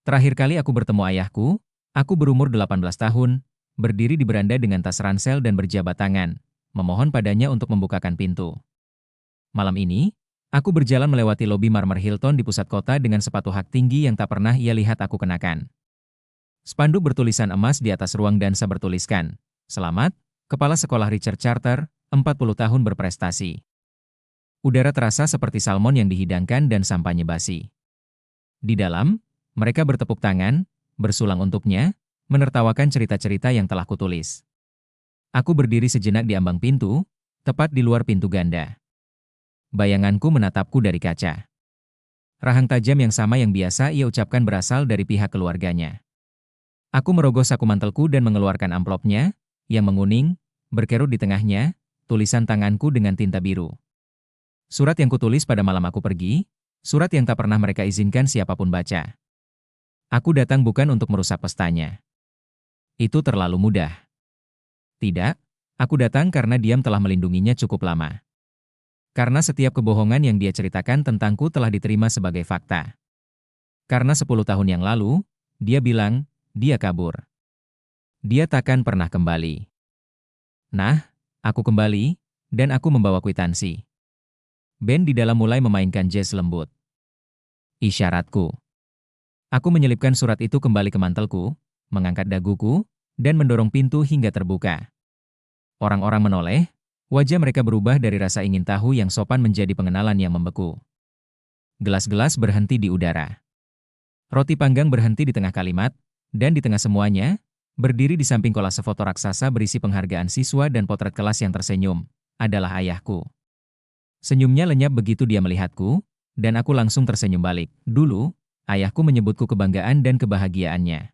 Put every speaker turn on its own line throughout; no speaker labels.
Terakhir kali aku bertemu ayahku, aku berumur 18 tahun, berdiri di beranda dengan tas ransel dan berjabat tangan, memohon padanya untuk membukakan pintu. Malam ini, aku berjalan melewati lobi marmer Hilton di pusat kota dengan sepatu hak tinggi yang tak pernah ia lihat aku kenakan. Spanduk bertulisan emas di atas ruang dansa bertuliskan, "Selamat, Kepala Sekolah Richard Charter, 40 tahun berprestasi." Udara terasa seperti salmon yang dihidangkan dan sampahnya basi. Di dalam, mereka bertepuk tangan, bersulang untuknya, menertawakan cerita-cerita yang telah kutulis. Aku berdiri sejenak di ambang pintu, tepat di luar pintu ganda. Bayanganku menatapku dari kaca. Rahang tajam yang sama yang biasa ia ucapkan berasal dari pihak keluarganya. Aku merogoh saku mantelku dan mengeluarkan amplopnya, yang menguning, berkerut di tengahnya, tulisan tanganku dengan tinta biru. Surat yang kutulis pada malam aku pergi, surat yang tak pernah mereka izinkan siapapun baca. Aku datang bukan untuk merusak pestanya. Itu terlalu mudah. Tidak, aku datang karena diam telah melindunginya cukup lama. Karena setiap kebohongan yang dia ceritakan tentangku telah diterima sebagai fakta. Karena 10 tahun yang lalu, dia bilang, dia kabur. Dia takkan pernah kembali. Nah, aku kembali, dan aku membawa kwitansi. Band di dalam mulai memainkan jazz lembut. Isyaratku. Aku menyelipkan surat itu kembali ke mantelku, mengangkat daguku, dan mendorong pintu hingga terbuka. Orang-orang menoleh, wajah mereka berubah dari rasa ingin tahu yang sopan menjadi pengenalan yang membeku. Gelas-gelas berhenti di udara. Roti panggang berhenti di tengah kalimat, dan di tengah semuanya, berdiri di samping kolase foto raksasa berisi penghargaan siswa dan potret kelas yang tersenyum, adalah ayahku. Senyumnya lenyap begitu dia melihatku, dan aku langsung tersenyum balik. Dulu, ayahku menyebutku kebanggaan dan kebahagiaannya.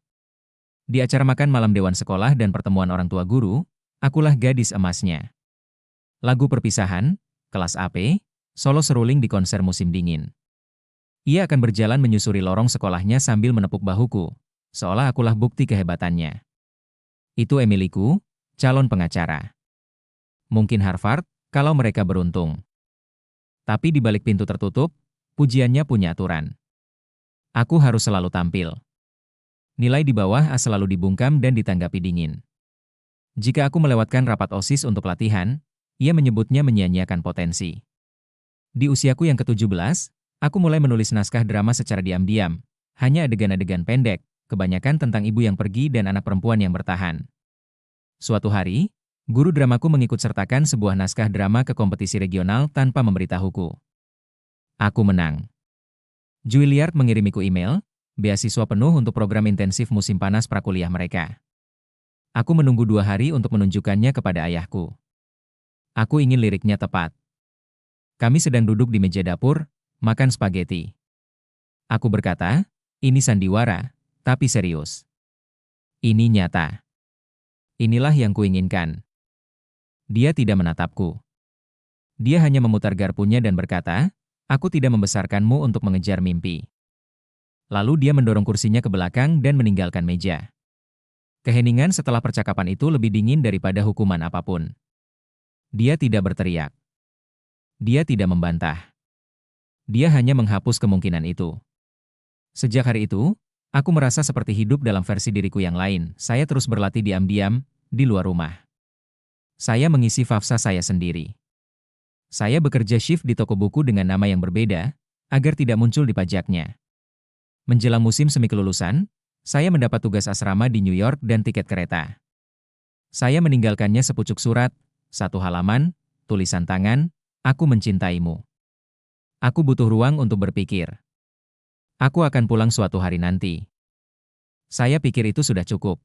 Di acara makan malam dewan sekolah dan pertemuan orang tua guru, akulah gadis emasnya. Lagu perpisahan, kelas AP, solo seruling di konser musim dingin. Ia akan berjalan menyusuri lorong sekolahnya sambil menepuk bahuku, seolah akulah bukti kehebatannya. Itu Emilyku, calon pengacara. Mungkin Harvard, kalau mereka beruntung. Tapi di balik pintu tertutup, pujiannya punya aturan. Aku harus selalu tampil. Nilai di bawah A selalu dibungkam dan ditanggapi dingin. Jika aku melewatkan rapat OSIS untuk latihan, ia menyebutnya menyia-nyiakan potensi. Di usiaku yang ke-17, aku mulai menulis naskah drama secara diam-diam, hanya adegan-adegan pendek, kebanyakan tentang ibu yang pergi dan anak perempuan yang bertahan. Suatu hari, guru dramaku mengikut sertakan sebuah naskah drama ke kompetisi regional tanpa memberitahuku. Aku menang. Juilliard mengirimiku email, beasiswa penuh untuk program intensif musim panas prakuliah mereka. Aku menunggu 2 hari untuk menunjukkannya kepada ayahku. Aku ingin liriknya tepat. Kami sedang duduk di meja dapur, makan spaghetti. Aku berkata, ini sandiwara, tapi serius. Ini nyata. Inilah yang kuinginkan. Dia tidak menatapku. Dia hanya memutar garpunya dan berkata, aku tidak membesarkanmu untuk mengejar mimpi. Lalu dia mendorong kursinya ke belakang dan meninggalkan meja. Keheningan setelah percakapan itu lebih dingin daripada hukuman apapun. Dia tidak berteriak. Dia tidak membantah. Dia hanya menghapus kemungkinan itu. Sejak hari itu, aku merasa seperti hidup dalam versi diriku yang lain. Saya terus berlatih diam-diam, di luar rumah. Saya mengisi fafsa saya sendiri. Saya bekerja shift di toko buku dengan nama yang berbeda, agar tidak muncul di pajaknya. Menjelang musim semi kelulusan, saya mendapat tugas asrama di New York dan tiket kereta. Saya meninggalkannya sepucuk surat, 1 halaman, tulisan tangan, aku mencintaimu. Aku butuh ruang untuk berpikir. Aku akan pulang suatu hari nanti. Saya pikir itu sudah cukup.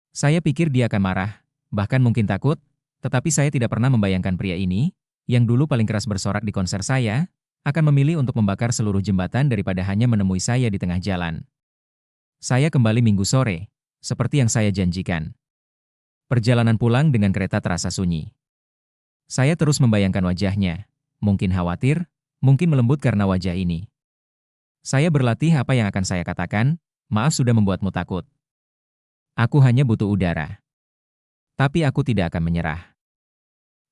Saya pikir dia akan marah, bahkan mungkin takut, tetapi saya tidak pernah membayangkan pria ini, yang dulu paling keras bersorak di konser saya, akan memilih untuk membakar seluruh jembatan daripada hanya menemui saya di tengah jalan. Saya kembali Minggu sore, seperti yang saya janjikan. Perjalanan pulang dengan kereta terasa sunyi. Saya terus membayangkan wajahnya, mungkin khawatir, mungkin melembut karena wajah ini. Saya berlatih apa yang akan saya katakan, maaf sudah membuatmu takut. Aku hanya butuh udara. Tapi aku tidak akan menyerah.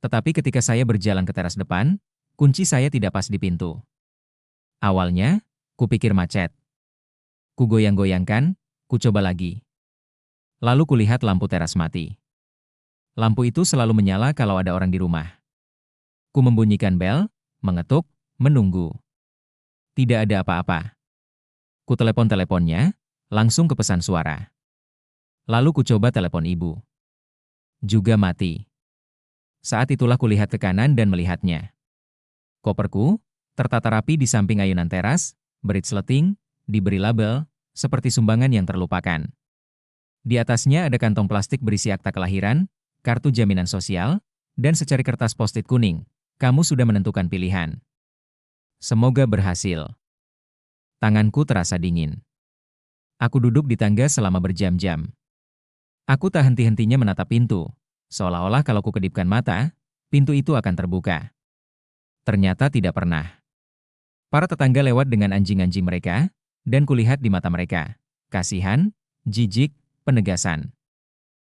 Tetapi ketika saya berjalan ke teras depan, kunci saya tidak pas di pintu. Awalnya, kupikir macet. Ku goyang-goyangkan, ku coba lagi. Lalu kulihat lampu teras mati. Lampu itu selalu menyala kalau ada orang di rumah. Ku membunyikan bel, mengetuk, menunggu. Tidak ada apa-apa. Ku telepon-teleponnya, langsung ke pesan suara. Lalu ku coba telepon ibu. Juga mati. Saat itulah kulihat ke kanan dan melihatnya. Koperku, tertata rapi di samping ayunan teras, berit sleting, diberi label, seperti sumbangan yang terlupakan. Di atasnya ada kantong plastik berisi akta kelahiran, kartu jaminan sosial, dan secari kertas post-it kuning. Kamu sudah menentukan pilihan. Semoga berhasil. Tanganku terasa dingin. Aku duduk di tangga selama berjam-jam. Aku tak henti-hentinya menatap pintu, seolah-olah kalau ku kedipkan mata, pintu itu akan terbuka. Ternyata tidak pernah. Para tetangga lewat dengan anjing-anjing mereka, dan kulihat di mata mereka. Kasihan, jijik, penegasan.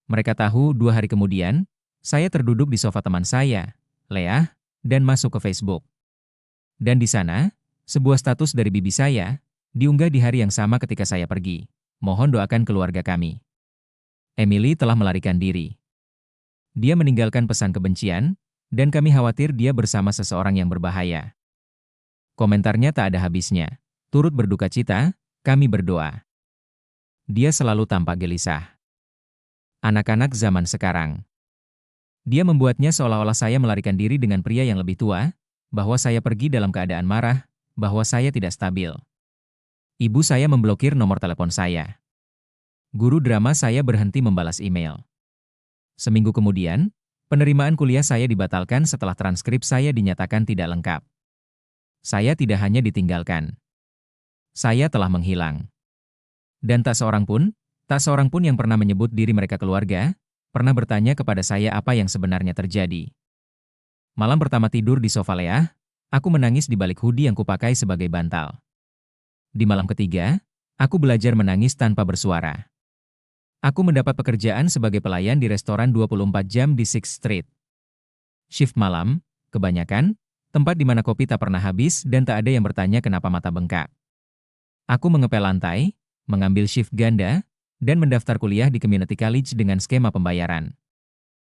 Mereka tahu 2 hari kemudian, saya terduduk di sofa teman saya, Leah, dan masuk ke Facebook. Dan di sana, sebuah status dari bibi saya, diunggah di hari yang sama ketika saya pergi. Mohon doakan keluarga kami. Emily telah melarikan diri. Dia meninggalkan pesan kebencian, dan kami khawatir dia bersama seseorang yang berbahaya. Komentarnya tak ada habisnya. Turut berduka cita, kami berdoa. Dia selalu tampak gelisah. Anak-anak zaman sekarang. Dia membuatnya seolah-olah saya melarikan diri dengan pria yang lebih tua, bahwa saya pergi dalam keadaan marah, bahwa saya tidak stabil. Ibu saya memblokir nomor telepon saya. Guru drama saya berhenti membalas email. Seminggu kemudian, penerimaan kuliah saya dibatalkan setelah transkrip saya dinyatakan tidak lengkap. Saya tidak hanya ditinggalkan. Saya telah menghilang. Dan tak seorang pun yang pernah menyebut diri mereka keluarga, pernah bertanya kepada saya apa yang sebenarnya terjadi. Malam pertama tidur di sofa Leah, aku menangis di balik hoodie yang kupakai sebagai bantal. Di malam ketiga, aku belajar menangis tanpa bersuara. Aku mendapat pekerjaan sebagai pelayan di restoran 24 jam di Sixth Street. Shift malam, kebanyakan, tempat di mana kopi tak pernah habis dan tak ada yang bertanya kenapa mata bengkak. Aku mengepel lantai, mengambil shift ganda, dan mendaftar kuliah di community college dengan skema pembayaran.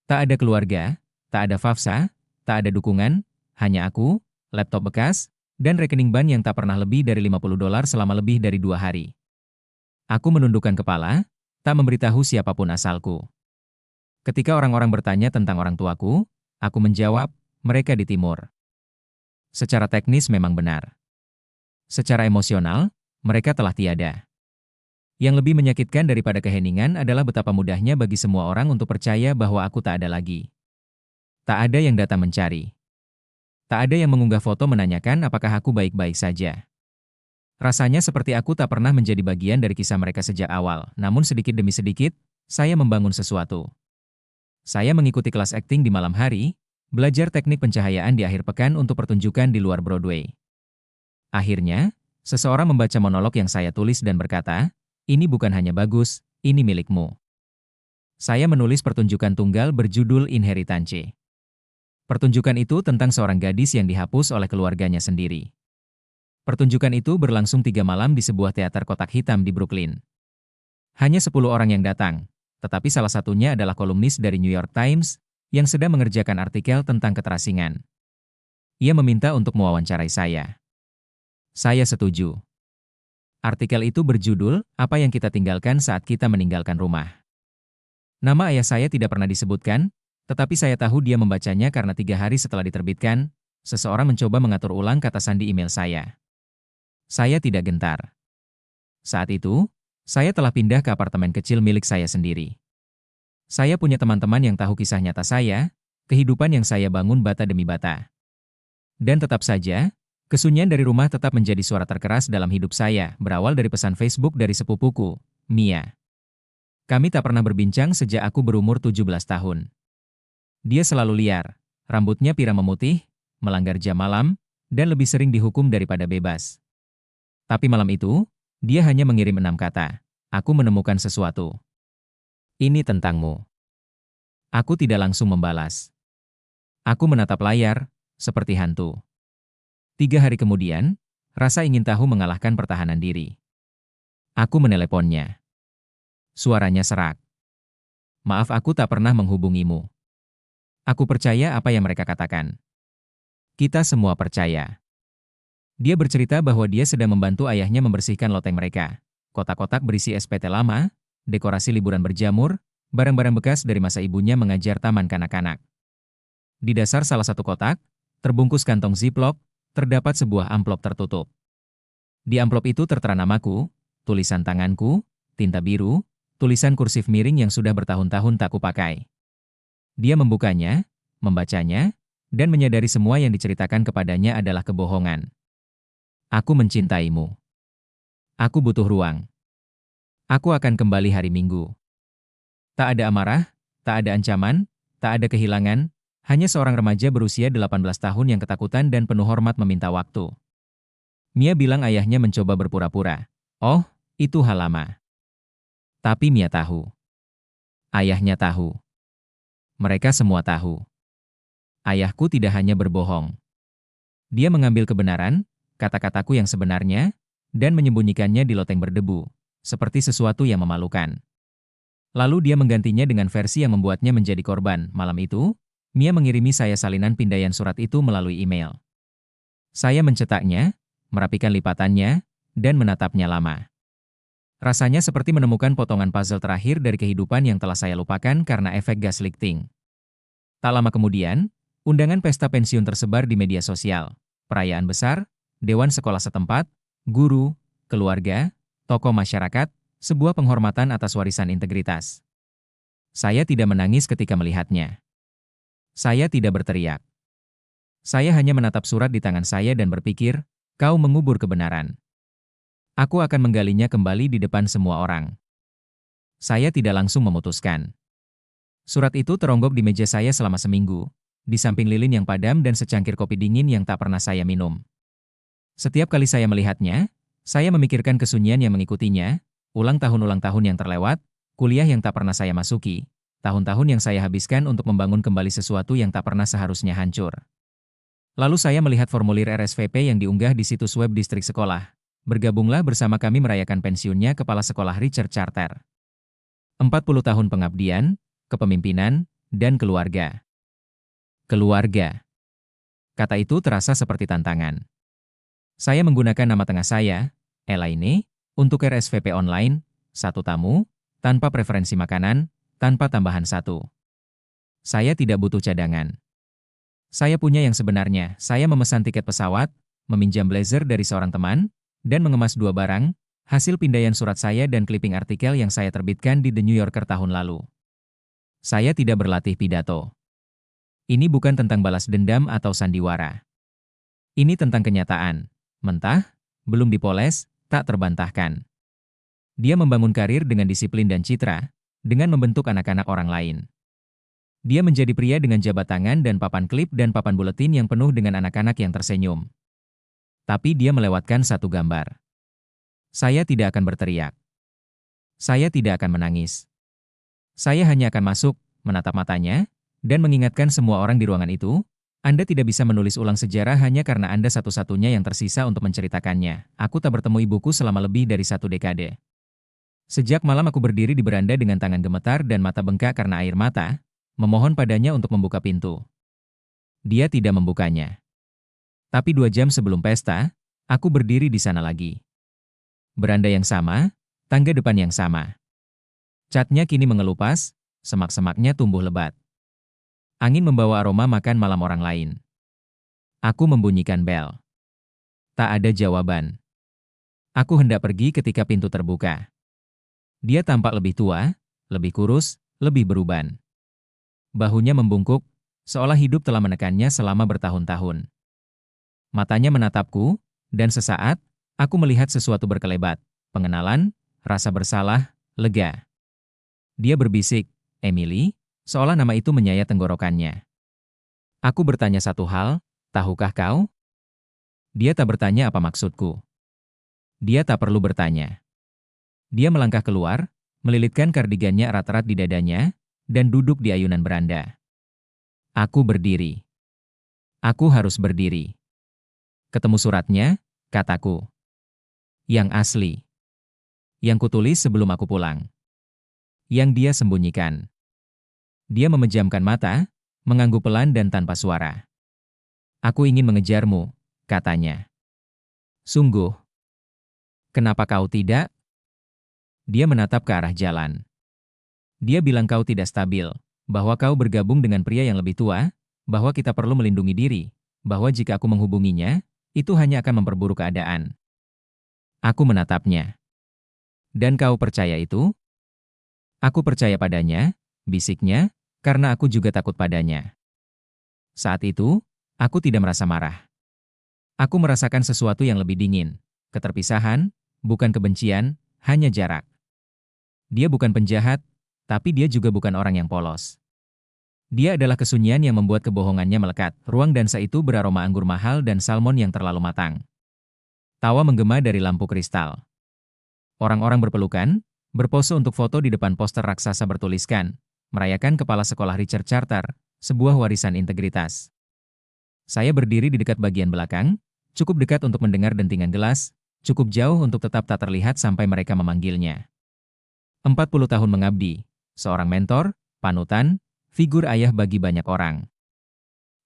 Tak ada keluarga, tak ada Fafsa, tak ada dukungan, hanya aku, laptop bekas, dan rekening bank yang tak pernah lebih dari $50 selama lebih dari 2 hari. Aku menundukkan kepala, tak memberitahu siapapun asalku. Ketika orang-orang bertanya tentang orang tuaku, aku menjawab, mereka di timur. Secara teknis memang benar. Secara emosional, mereka telah tiada. Yang lebih menyakitkan daripada keheningan adalah betapa mudahnya bagi semua orang untuk percaya bahwa aku tak ada lagi. Tak ada yang datang mencari. Tak ada yang mengunggah foto menanyakan apakah aku baik-baik saja. Rasanya seperti aku tak pernah menjadi bagian dari kisah mereka sejak awal, namun sedikit demi sedikit, saya membangun sesuatu. Saya mengikuti kelas akting di malam hari, belajar teknik pencahayaan di akhir pekan untuk pertunjukan di luar Broadway. Akhirnya, seseorang membaca monolog yang saya tulis dan berkata, "Ini bukan hanya bagus, ini milikmu." Saya menulis pertunjukan tunggal berjudul Inheritance. Pertunjukan itu tentang seorang gadis yang dihapus oleh keluarganya sendiri. Pertunjukan itu berlangsung 3 malam di sebuah teater kotak hitam di Brooklyn. Hanya 10 orang yang datang, tetapi salah satunya adalah kolumnis dari New York Times yang sedang mengerjakan artikel tentang keterasingan. Ia meminta untuk mewawancarai saya. Saya setuju. Artikel itu berjudul, "Apa yang kita tinggalkan saat kita meninggalkan rumah." Nama ayah saya tidak pernah disebutkan, tetapi saya tahu dia membacanya karena 3 hari setelah diterbitkan, seseorang mencoba mengatur ulang kata sandi email saya. Saya tidak gentar. Saat itu, saya telah pindah ke apartemen kecil milik saya sendiri. Saya punya teman-teman yang tahu kisah nyata saya, kehidupan yang saya bangun bata demi bata. Dan tetap saja, kesunyian dari rumah tetap menjadi suara terkeras dalam hidup saya, berawal dari pesan Facebook dari sepupuku, Mia. Kami tak pernah berbincang sejak aku berumur 17 tahun. Dia selalu liar, rambutnya pirang memutih, melanggar jam malam, dan lebih sering dihukum daripada bebas. Tapi malam itu, dia hanya mengirim 6 kata. Aku menemukan sesuatu. Ini tentangmu. Aku tidak langsung membalas. Aku menatap layar, seperti hantu. 3 hari kemudian, rasa ingin tahu mengalahkan pertahanan diri. Aku meneleponnya. Suaranya serak. Maaf, aku tak pernah menghubungimu. Aku percaya apa yang mereka katakan. Kita semua percaya. Dia bercerita bahwa dia sedang membantu ayahnya membersihkan loteng mereka. Kotak-kotak berisi SPT lama, dekorasi liburan berjamur, barang-barang bekas dari masa ibunya mengajar taman kanak-kanak. Di dasar salah satu kotak, terbungkus kantong ziplock, terdapat sebuah amplop tertutup. Di amplop itu tertera namaku, tulisan tanganku, tinta biru, tulisan kursif miring yang sudah bertahun-tahun tak kupakai. Dia membukanya, membacanya, dan menyadari semua yang diceritakan kepadanya adalah kebohongan. Aku mencintaimu. Aku butuh ruang. Aku akan kembali hari Minggu. Tak ada amarah, tak ada ancaman, tak ada kehilangan, hanya seorang remaja berusia 18 tahun yang ketakutan dan penuh hormat meminta waktu. Mia bilang ayahnya mencoba berpura-pura. Oh, itu hal lama. Tapi Mia tahu. Ayahnya tahu. Mereka semua tahu. Ayahku tidak hanya berbohong. Dia mengambil kebenaran, kata-kataku yang sebenarnya, dan menyembunyikannya di loteng berdebu, seperti sesuatu yang memalukan. Lalu dia menggantinya dengan versi yang membuatnya menjadi korban. Malam itu, Mia mengirimi saya salinan pindaian surat itu melalui email. Saya mencetaknya, merapikan lipatannya, dan menatapnya lama. Rasanya seperti menemukan potongan puzzle terakhir dari kehidupan yang telah saya lupakan karena efek gaslighting. Tak lama kemudian, undangan pesta pensiun tersebar di media sosial. Perayaan besar, dewan sekolah setempat, guru, keluarga, tokoh masyarakat, sebuah penghormatan atas warisan integritas. Saya tidak menangis ketika melihatnya. Saya tidak berteriak. Saya hanya menatap surat di tangan saya dan berpikir, kau mengubur kebenaran. Aku akan menggalinya kembali di depan semua orang. Saya tidak langsung memutuskan. Surat itu teronggok di meja saya selama seminggu, di samping lilin yang padam dan secangkir kopi dingin yang tak pernah saya minum. Setiap kali saya melihatnya, saya memikirkan kesunyian yang mengikutinya, ulang tahun yang terlewat, kuliah yang tak pernah saya masuki, tahun-tahun yang saya habiskan untuk membangun kembali sesuatu yang tak pernah seharusnya hancur. Lalu saya melihat formulir RSVP yang diunggah di situs web distrik sekolah. Bergabunglah bersama kami merayakan pensiunnya Kepala Sekolah Richard Charter. 40 tahun pengabdian, kepemimpinan, dan keluarga. Keluarga. Kata itu terasa seperti tantangan. Saya menggunakan nama tengah saya, Elaine, untuk RSVP online, satu tamu, tanpa preferensi makanan, tanpa tambahan satu. Saya tidak butuh cadangan. Saya punya yang sebenarnya. Saya memesan tiket pesawat, meminjam blazer dari seorang teman, dan mengemas 2 barang, hasil pindaian surat saya dan clipping artikel yang saya terbitkan di The New Yorker tahun lalu. Saya tidak berlatih pidato. Ini bukan tentang balas dendam atau sandiwara. Ini tentang kenyataan. Mentah, belum dipoles, tak terbantahkan. Dia membangun karir dengan disiplin dan citra, dengan membentuk anak-anak orang lain. Dia menjadi pria dengan jabat tangan dan papan klip dan papan buletin yang penuh dengan anak-anak yang tersenyum. Tapi dia melewatkan satu gambar. Saya tidak akan berteriak. Saya tidak akan menangis. Saya hanya akan masuk, menatap matanya, dan mengingatkan semua orang di ruangan itu, Anda tidak bisa menulis ulang sejarah hanya karena Anda satu-satunya yang tersisa untuk menceritakannya. Aku tak bertemu ibuku selama lebih dari 1 dekade. Sejak malam aku berdiri di beranda dengan tangan gemetar dan mata bengkak karena air mata, memohon padanya untuk membuka pintu. Dia tidak membukanya. Tapi 2 jam sebelum pesta, aku berdiri di sana lagi. Beranda yang sama, tangga depan yang sama. Catnya kini mengelupas, semak-semaknya tumbuh lebat. Angin membawa aroma makan malam orang lain. Aku membunyikan bel. Tak ada jawaban. Aku hendak pergi ketika pintu terbuka. Dia tampak lebih tua, lebih kurus, lebih beruban. Bahunya membungkuk, seolah hidup telah menekannya selama bertahun-tahun. Matanya menatapku, dan sesaat, aku melihat sesuatu berkelebat. Pengenalan, rasa bersalah, lega. Dia berbisik, Emily, seolah nama itu menyayat tenggorokannya. Aku bertanya satu hal, tahukah kau? Dia tak bertanya apa maksudku. Dia tak perlu bertanya. Dia melangkah keluar, melilitkan kardigannya erat-erat di dadanya, dan duduk di ayunan beranda. Aku berdiri. Aku harus berdiri. Ketemu suratnya, kataku. Yang asli. yang kutulis sebelum aku pulang. Yang dia sembunyikan. Dia memejamkan mata, mengangguk pelan dan tanpa suara. Aku ingin mengejarmu, katanya. Sungguh. Kenapa kau tidak? Dia menatap ke arah jalan. Dia bilang kau tidak stabil, bahwa kau bergabung dengan pria yang lebih tua, bahwa kita perlu melindungi diri, bahwa jika aku menghubunginya, itu hanya akan memperburuk keadaan. Aku menatapnya. Dan kau percaya itu? Aku percaya padanya, bisiknya, karena aku juga takut padanya. Saat itu, aku tidak merasa marah. Aku merasakan sesuatu yang lebih dingin, keterpisahan, bukan kebencian, hanya jarak. Dia bukan penjahat, tapi dia juga bukan orang yang polos. Dia adalah kesunyian yang membuat kebohongannya melekat. Ruang dansa itu beraroma anggur mahal dan salmon yang terlalu matang. Tawa menggema dari lampu kristal. Orang-orang berpelukan, berpose untuk foto di depan poster raksasa bertuliskan, merayakan kepala sekolah Richard Charter, sebuah warisan integritas. Saya berdiri di dekat bagian belakang, cukup dekat untuk mendengar dentingan gelas, cukup jauh untuk tetap tak terlihat sampai mereka memanggilnya. 40 tahun mengabdi, seorang mentor, panutan, figur ayah bagi banyak orang.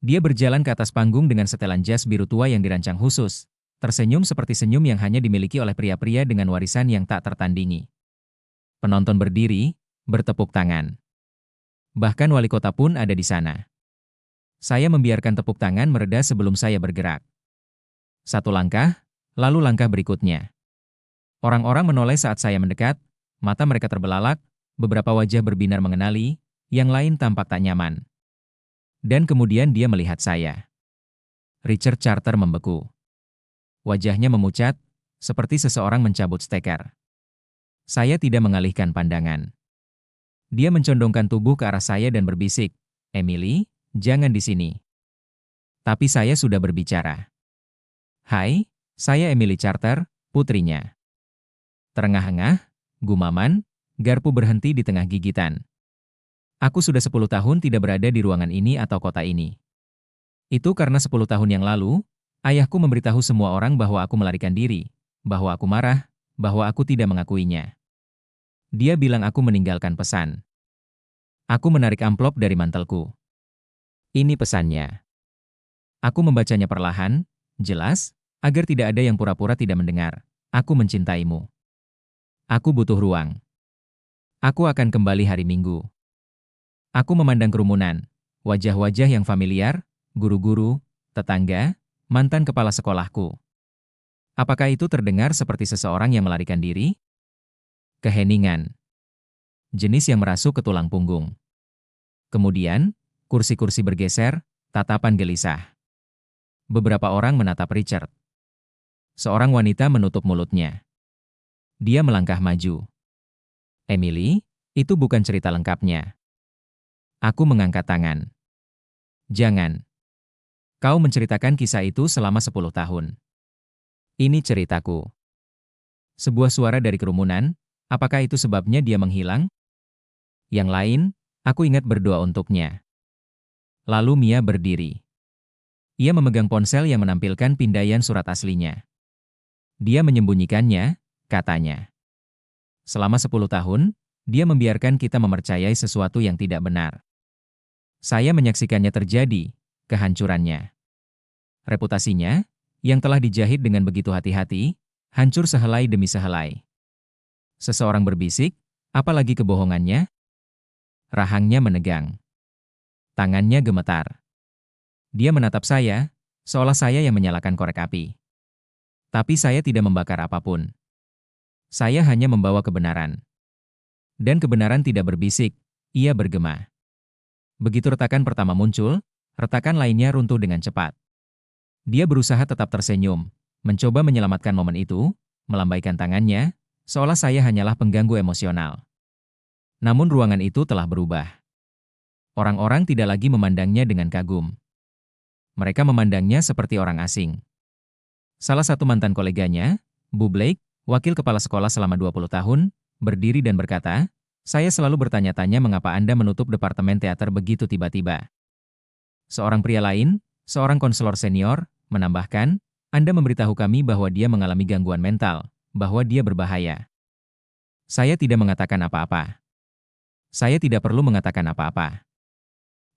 Dia berjalan ke atas panggung dengan setelan jas biru tua yang dirancang khusus, tersenyum seperti senyum yang hanya dimiliki oleh pria-pria dengan warisan yang tak tertandingi. Penonton berdiri, bertepuk tangan. Bahkan wali kota pun ada di sana. Saya membiarkan tepuk tangan mereda sebelum saya bergerak. Satu langkah, lalu langkah berikutnya. Orang-orang menoleh saat saya mendekat, mata mereka terbelalak, beberapa wajah berbinar mengenali, yang lain tampak tak nyaman. Dan kemudian dia melihat saya. Richard Charter membeku. Wajahnya memucat, seperti seseorang mencabut steker. Saya tidak mengalihkan pandangan. Dia mencondongkan tubuh ke arah saya dan berbisik, "Emily, jangan di sini." Tapi saya sudah berbicara. "Hai, saya Emily Charter, putrinya." Terengah-engah, gumaman, garpu berhenti di tengah gigitan. Aku sudah 10 tahun tidak berada di ruangan ini atau kota ini. Itu karena 10 tahun yang lalu, ayahku memberitahu semua orang bahwa aku melarikan diri, bahwa aku marah, bahwa aku tidak mengakuinya. Dia bilang aku meninggalkan pesan. Aku menarik amplop dari mantelku. Ini pesannya. Aku membacanya perlahan, jelas, agar tidak ada yang pura-pura tidak mendengar. Aku mencintaimu. Aku butuh ruang. Aku akan kembali hari Minggu. Aku memandang kerumunan, wajah-wajah yang familiar, guru-guru, tetangga, mantan kepala sekolahku. Apakah itu terdengar seperti seseorang yang melarikan diri? Keheningan. Jenis yang merasuk ke tulang punggung. Kemudian, kursi-kursi bergeser, tatapan gelisah. Beberapa orang menatap Richard. Seorang wanita menutup mulutnya. Dia melangkah maju. "Emily, itu bukan cerita lengkapnya." Aku mengangkat tangan. "Jangan. Kau menceritakan kisah itu selama 10 tahun. Ini ceritaku." Sebuah suara dari kerumunan, "Apakah itu sebabnya dia menghilang?" Yang lain, "Aku ingat berdoa untuknya." Lalu Mia berdiri. Ia memegang ponsel yang menampilkan pindaian surat aslinya. Dia menyembunyikannya, katanya. Selama 10 tahun, dia membiarkan kita mempercayai sesuatu yang tidak benar. Saya menyaksikannya terjadi, kehancurannya. Reputasinya, yang telah dijahit dengan begitu hati-hati, hancur sehelai demi sehelai. Seseorang berbisik, apalagi kebohongannya? Rahangnya menegang. Tangannya gemetar. Dia menatap saya, seolah saya yang menyalakan korek api. Tapi saya tidak membakar apapun. Saya hanya membawa kebenaran. Dan kebenaran tidak berbisik, ia bergema. Begitu retakan pertama muncul, retakan lainnya runtuh dengan cepat. Dia berusaha tetap tersenyum, mencoba menyelamatkan momen itu, melambaikan tangannya, seolah saya hanyalah pengganggu emosional. Namun ruangan itu telah berubah. Orang-orang tidak lagi memandangnya dengan kagum. Mereka memandangnya seperti orang asing. Salah satu mantan koleganya, Bu Blake, wakil kepala sekolah selama 20 tahun, berdiri dan berkata, "Saya selalu bertanya-tanya mengapa Anda menutup departemen teater begitu tiba-tiba." Seorang pria lain, seorang konselor senior, menambahkan, "Anda memberitahu kami bahwa dia mengalami gangguan mental, bahwa dia berbahaya." Saya tidak mengatakan apa-apa. Saya tidak perlu mengatakan apa-apa.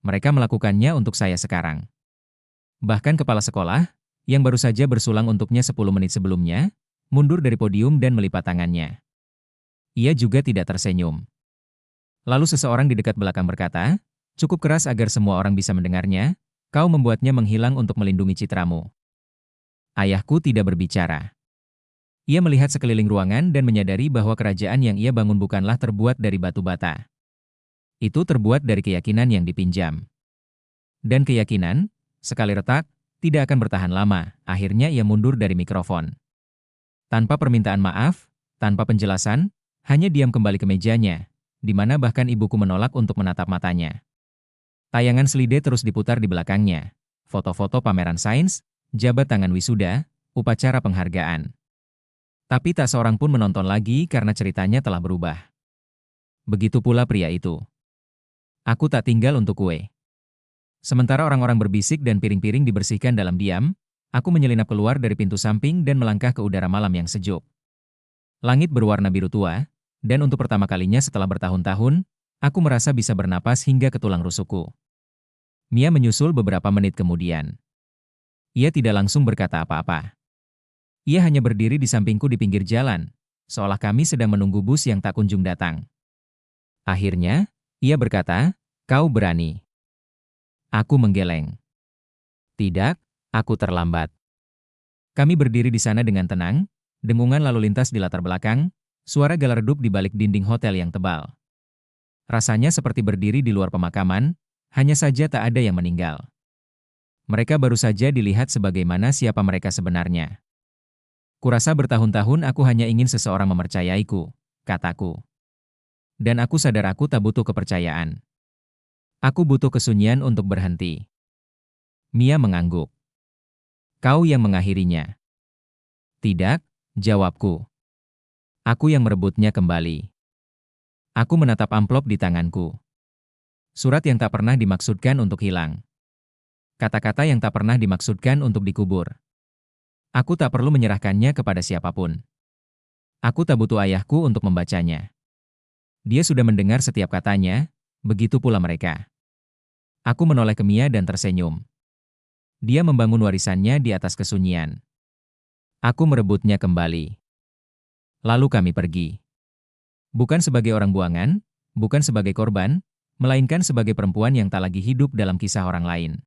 Mereka melakukannya untuk saya sekarang. Bahkan kepala sekolah, yang baru saja bersulang untuknya 10 menit sebelumnya, mundur dari podium dan melipat tangannya. Ia juga tidak tersenyum. Lalu seseorang di dekat belakang berkata, "Cukup keras agar semua orang bisa mendengarnya, kau membuatnya menghilang untuk melindungi citramu." Ayahku tidak berbicara. Ia melihat sekeliling ruangan dan menyadari bahwa kerajaan yang ia bangun bukanlah terbuat dari batu bata. Itu terbuat dari keyakinan yang dipinjam. Dan keyakinan, sekali retak, tidak akan bertahan lama. Akhirnya ia mundur dari mikrofon. Tanpa permintaan maaf, tanpa penjelasan, hanya diam kembali ke mejanya, di mana bahkan ibuku menolak untuk menatap matanya. Tayangan selide terus diputar di belakangnya. Foto-foto pameran sains, jabat tangan wisuda, upacara penghargaan. Tapi tak seorang pun menonton lagi karena ceritanya telah berubah. Begitu pula pria itu. Aku tak tinggal untuk kue. Sementara orang-orang berbisik dan piring-piring dibersihkan dalam diam, aku menyelinap keluar dari pintu samping dan melangkah ke udara malam yang sejuk. Langit berwarna biru tua, dan untuk pertama kalinya setelah bertahun-tahun, aku merasa bisa bernapas hingga ke tulang rusukku. Mia menyusul beberapa menit kemudian. Ia tidak langsung berkata apa-apa. Ia hanya berdiri di sampingku di pinggir jalan, seolah kami sedang menunggu bus yang tak kunjung datang. Akhirnya, ia berkata, "Kau berani." Aku menggeleng. Tidak, aku terlambat. Kami berdiri di sana dengan tenang, dengungan lalu lintas di latar belakang, suara gala redup di balik dinding hotel yang tebal. Rasanya seperti berdiri di luar pemakaman, hanya saja tak ada yang meninggal. Mereka baru saja dilihat sebagaimana siapa mereka sebenarnya. Kurasa bertahun-tahun aku hanya ingin seseorang mempercayaiku, kataku. Dan aku sadar aku tak butuh kepercayaan. Aku butuh kesunyian untuk berhenti. Mia mengangguk. Kau yang mengakhirinya. Tidak, jawabku. Aku yang merebutnya kembali. Aku menatap amplop di tanganku. Surat yang tak pernah dimaksudkan untuk hilang. Kata-kata yang tak pernah dimaksudkan untuk dikubur. Aku tak perlu menyerahkannya kepada siapapun. Aku tak butuh ayahku untuk membacanya. Dia sudah mendengar setiap katanya, begitu pula mereka. Aku menoleh ke Mia dan tersenyum. Dia membangun warisannya di atas kesunyian. Aku merebutnya kembali. Lalu kami pergi. Bukan sebagai orang buangan, bukan sebagai korban, melainkan sebagai perempuan yang tak lagi hidup dalam kisah orang lain.